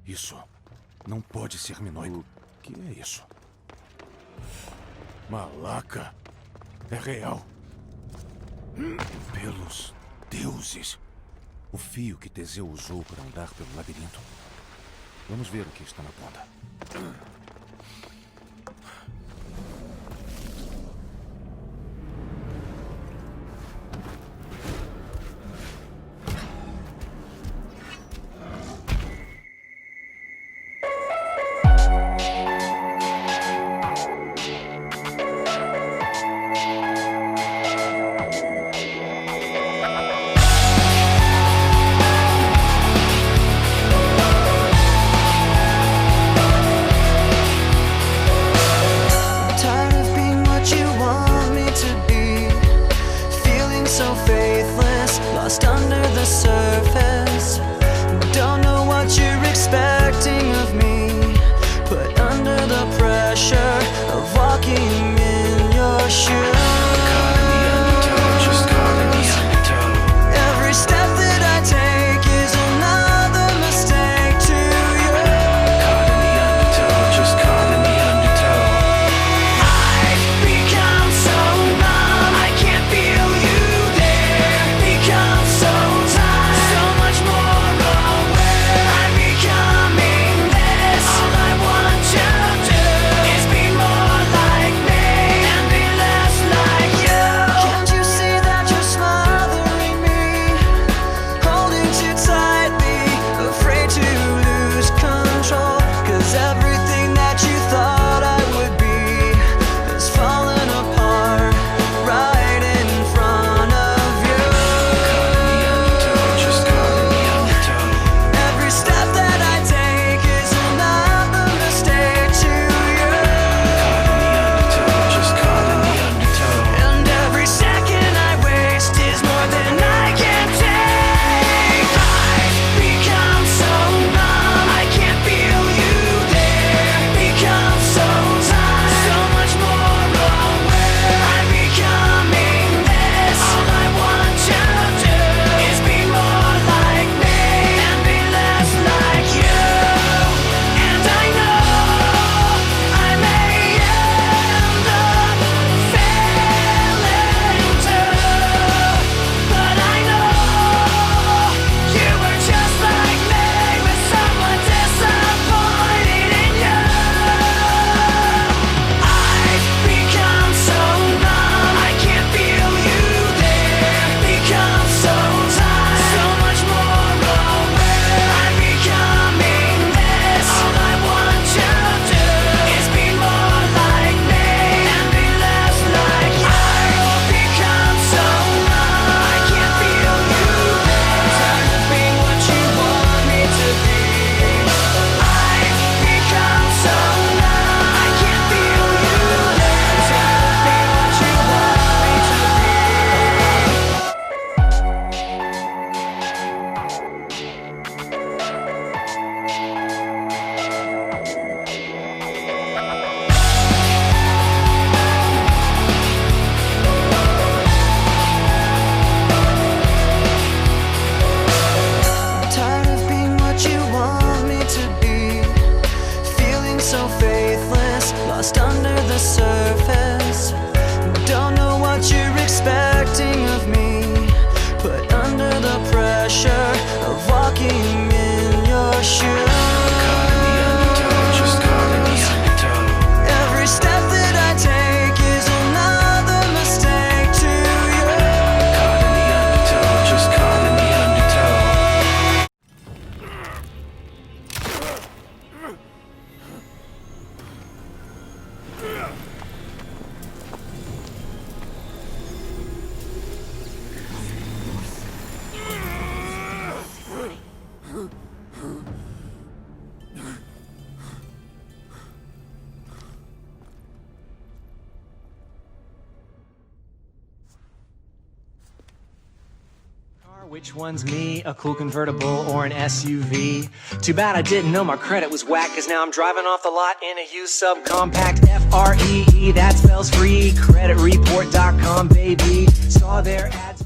Isso não pode ser minoide. O que é isso? Malaca. É real. Pelos deuses. O fio que Teseu usou para andar pelo labirinto. Vamos ver o que está na ponta. Which one's me, a cool convertible or an SUV? Too bad I didn't know my credit was whack, cause now I'm driving off the lot in a used subcompact. F-R-E-E, that spells free, creditreport.com, baby. Saw their ads.